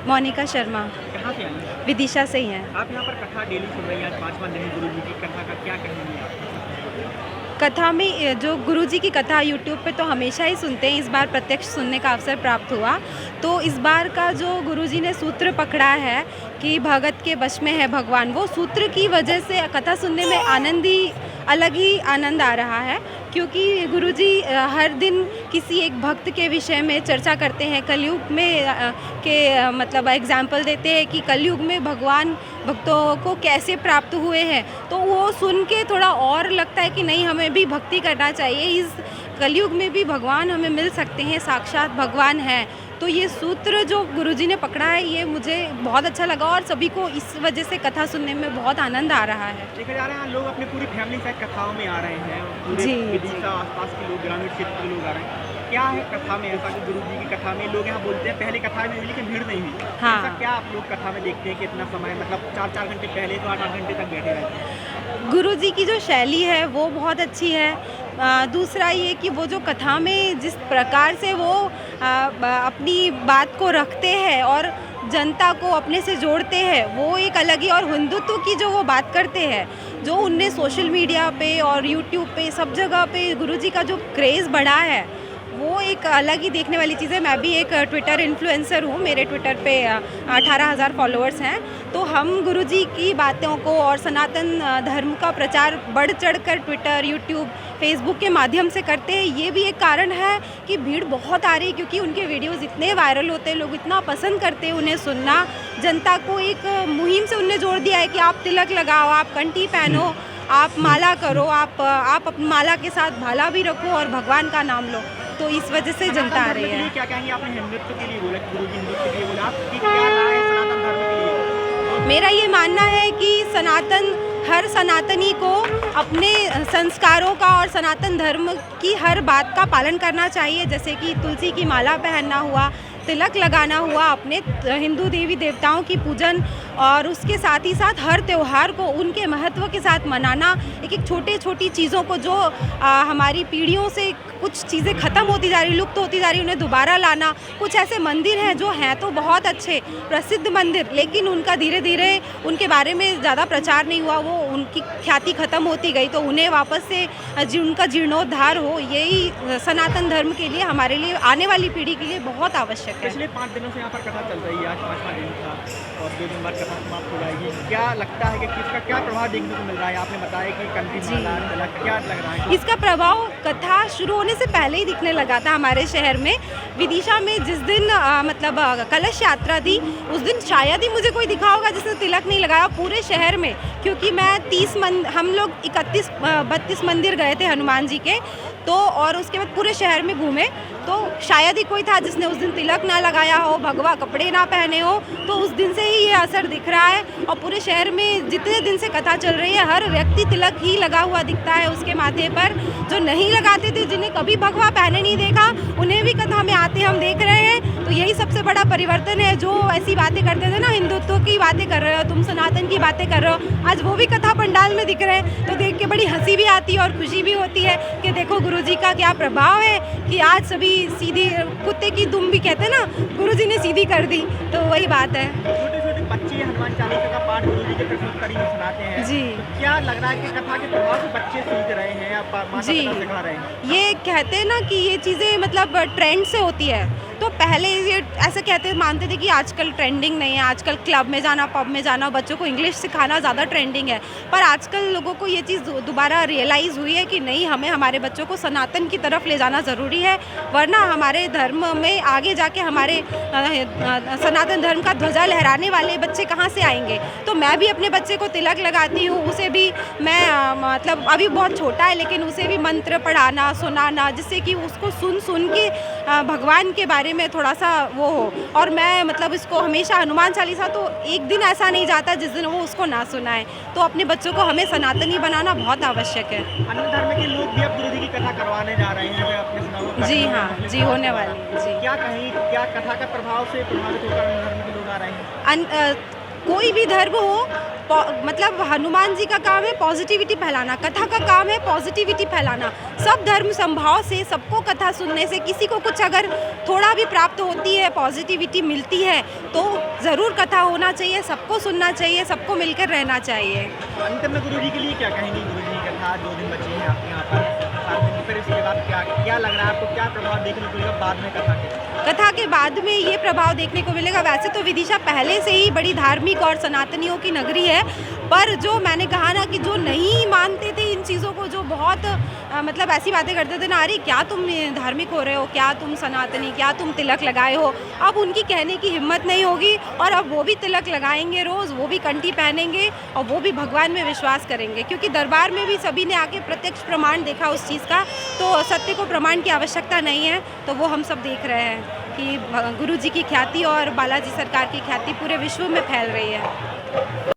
मोनिका शर्मा। कहाँ से आई हैं? विदिशा से ही हैं। आप यहाँ पर कथा डेली सुन रही हैं, आज 5वां दिन है गुरु जी की कथा का, क्या कहेंगी आप? कथा में जो गुरुजी की कथा यूट्यूब पे तो हमेशा ही सुनते हैं, इस बार प्रत्यक्ष सुनने का अवसर प्राप्त हुआ। तो इस बार का जो गुरुजी ने सूत्र पकड़ा है कि भगत के वश में है भगवान, वो सूत्र की वजह से कथा सुनने में अलग ही आनंद आ रहा है, क्योंकि गुरुजी हर दिन किसी एक भक्त के विषय में चर्चा करते हैं। कलयुग में मतलब एग्जाम्पल देते हैं कि कलयुग में भगवान भक्तों को कैसे प्राप्त हुए हैं। तो वो सुन के थोड़ा और लगता है कि नहीं, हमें भी भक्ति करना चाहिए, इस कलयुग में भी भगवान हमें मिल सकते हैं, साक्षात भगवान हैं। तो ये सूत्र जो गुरुजी ने पकड़ा है, ये मुझे बहुत अच्छा लगा और सभी को इस वजह से कथा सुनने में बहुत आनंद आ रहा है। देखा जा रहा है लोग अपनी पूरी फैमिली के साथ कथाओं में आ रहे हैं, पूरे जी, विदिशा आसपास के लोग, ग्रामीण क्षेत्र के लोग आ रहे हैं। क्या है कथा में ऐसा कि गुरु जी की कथा में लोग यहाँ बोलते हैं पहले कथा में हुई लेकिन भीड़ नहीं हुई? हाँ। ऐसा क्या आप लोग कथा में देखते हैं कि इतना समय, मतलब 4-4 घंटे पहले तो 8-8 घंटे तक बैठे रहते हैं? गुरुजी की जो शैली है वो बहुत अच्छी है। दूसरा ये कि वो जो कथा में जिस प्रकार से वो अपनी बात को रखते हैं और जनता को अपने से जोड़ते हैं, वो एक अलग ही। और हिंदुत्व की जो वो बात करते हैं, जो उनने सोशल मीडिया पे और यूट्यूब पे सब जगह पे गुरुजी का जो क्रेज़ बढ़ा है, वो एक अलग ही देखने वाली चीज़ है। मैं भी एक ट्विटर इन्फ्लुएंसर हूँ, मेरे ट्विटर पे 18,000 फॉलोअर्स हैं। तो हम गुरुजी की बातों को और सनातन धर्म का प्रचार बढ़ चढ़कर ट्विटर, यूट्यूब, फेसबुक के माध्यम से करते हैं। ये भी एक कारण है कि भीड़ बहुत आ रही है, क्योंकि उनके वीडियोज़ इतने वायरल होते हैं, लोग इतना पसंद करते हैं उन्हें सुनना। जनता को एक मुहिम से उनने जोड़ दिया है कि आप तिलक लगाओ, आप कंठी पहनो, आप माला करो, आप अपनी माला के साथ भाला भी रखो और भगवान का नाम लो। तो इस वजह से जनता आ रही है। क्या कहेंगे? आपने हिंदुत्व के लिए बोला, गुरु जी हिंदुत्व के लिए बोला, आपकी क्या राय है सनातन धर्म के लिए? मेरा ये मानना है कि हर सनातनी को अपने संस्कारों का और सनातन धर्म की हर बात का पालन करना चाहिए। जैसे कि तुलसी की माला पहनना हुआ, तिलक लगाना हुआ, अपने हिंदू देवी देवताओं की पूजन, और उसके साथ ही साथ हर त्यौहार को उनके महत्व के साथ मनाना। एक छोटी चीज़ों को जो हमारी पीढ़ियों से कुछ चीज़ें ख़त्म होती जा रही, लुप्त होती जा रही, उन्हें दोबारा लाना। कुछ ऐसे मंदिर हैं जो हैं तो बहुत अच्छे प्रसिद्ध मंदिर, लेकिन उनका धीरे धीरे उनके बारे में ज़्यादा प्रचार नहीं हुआ, वो उनकी ख्याति ख़त्म होती गई। तो उन्हें वापस से उनका जीर्णोद्धार हो, यही सनातन धर्म के लिए, हमारे लिए, आने वाली पीढ़ी के लिए बहुत आवश्यक है। पिछले 5 दिनों से यहाँ पर कथा चल रही है, आज 5वां दिन था और 2 दिन बाद कथा समाप्त हो जाएगी। क्या लगता है कि किसका क्या प्रभाव देखने को मिल रहा है? आपने बताया कि कंठी माला, तिलक, क्या लग रहा है? इसका प्रभाव कथा शुरू होने से पहले ही दिखने लगा था हमारे शहर में। विदिशा में जिस दिन मतलब कलश यात्रा थी, उस दिन शायद ही मुझे कोई दिखा होगा जिसने तिलक नहीं लगाया पूरे शहर में, क्योंकि मैं हम लोग 32 मंदिर गए थे हनुमान जी के, तो और उसके बाद पूरे शहर में घूमे, तो शायद ही कोई था जिसने उस दिन तिलक ना लगाया हो, भगवा कपड़े ना पहने हो। तो उस दिन से ही ये असर दिख रहा है, और पूरे शहर में जितने दिन से कथा चल रही है, हर व्यक्ति तिलक ही लगा हुआ दिखता है उसके माथे पर। जो नहीं लगाते थे, जिन्हें कभी भगवा पहने नहीं देखा, उन्हें भी कथा में आते हम देख रहे हैं। तो यही सबसे बड़ा परिवर्तन है। जो ऐसी बातें करते थे ना, हिंदुत्व की बातें कर रहे हो तुम, सनातन की बातें कर रहे हो, आज वो भी कथा पंडाल में दिख रहे हैं। तो देख के बड़ी हंसी भी आती है और खुशी भी होती है कि देखो गुरुजी का क्या प्रभाव है, कि आज सभी सीधी, कुत्ते की दुम भी कहते हैं ना, गुरुजी ने सीधी कर दी। तो वही बात है। छोटे-छोटे बच्चे हनुमान चालीसा का पाठ गुरु जी के प्रश्नोत्तरी में सुनाते हैं। जी। तो क्या लग रहा है कि कथा के प्रभाव से बच्चे सीख रहे हैं या माता-पिता सिखा रहे हैं? ये कहते हैं ना कि ये चीज़ें मतलब ट्रेंड से होती है। तो पहले ये ऐसे मानते थे कि आजकल ट्रेंडिंग नहीं है, आजकल क्लब में जाना, पब में जाना, बच्चों को इंग्लिश सिखाना ज़्यादा ट्रेंडिंग है। पर आजकल लोगों को ये चीज़ दोबारा रियलाइज़ हुई है कि नहीं, हमें हमारे बच्चों को सनातन की तरफ ले जाना ज़रूरी है, वरना हमारे धर्म में आगे जाके हमारे सनातन धर्म का ध्वजा लहराने वाले बच्चे कहाँ से आएंगे। तो मैं भी अपने बच्चे को तिलक लगाती हूँ, उसे भी मैं मतलब अभी बहुत छोटा है, लेकिन उसे भी मंत्र पढ़ाना, सुनाना, जिससे कि उसको सुन के भगवान के बारे में थोड़ा सा वो हो। और मैं मतलब इसको हमेशा हनुमान चालीसा तो एक दिन ऐसा नहीं जाता जिस दिन वो उसको ना सुनाए। तो अपने बच्चों को हमें सनातनी बनाना बहुत आवश्यक है। अन्य धर्म के लोग भी अब गुरु जी की कथा करवाने जा रहे हैं, अपने सुनाओ। जी हाँ, जी होने वाली है। जी, क्या कहें, क्या कथा का प्रभाव से प्रभावित होकर अन्य धर्म के लोग आ रहे हैं? कोई भी धर्म हो, मतलब हनुमान जी का काम है पॉजिटिविटी फैलाना, कथा का काम है पॉजिटिविटी फैलाना। सब धर्म संभाव से, सबको कथा सुनने से किसी को कुछ अगर थोड़ा भी प्राप्त होती है, पॉजिटिविटी मिलती है, तो ज़रूर कथा होना चाहिए, सबको सुनना चाहिए, सबको मिलकर रहना चाहिए। अंत में गुरु जी के लिए क्या कहेंगी? गुरु जी की कथा 2 दिन बची है आपके यहाँ पर, 7 दिन, फिर इसके बाद क्या लग रहा है आपको, क्या प्रभाव देखने को मिलेगा बाद में कथा के? कथा के बाद में ये प्रभाव देखने को मिलेगा। वैसे तो विदिशा पहले से ही बड़ी धार्मिक और सनातनियों की नगरी है, पर जो मैंने कहा ना कि जो नहीं मानते थे इन चीज़ों को, जो बहुत मतलब ऐसी बातें करते थे ना, अरे क्या तुम धार्मिक हो रहे हो, क्या तुम सनातनी, क्या तुम तिलक लगाए हो, अब उनकी कहने की हिम्मत नहीं होगी और अब वो भी तिलक लगाएंगे रोज़, वो भी कंठी पहनेंगे और वो भी भगवान में विश्वास करेंगे। क्योंकि दरबार में भी सभी ने आके प्रत्यक्ष प्रमाण देखा उस चीज़ का, तो सत्य को प्रमाण की आवश्यकता नहीं है। तो वो हम सब देख रहे हैं कि गुरु जी की ख्याति और बालाजी सरकार की ख्याति पूरे विश्व में फैल रही है।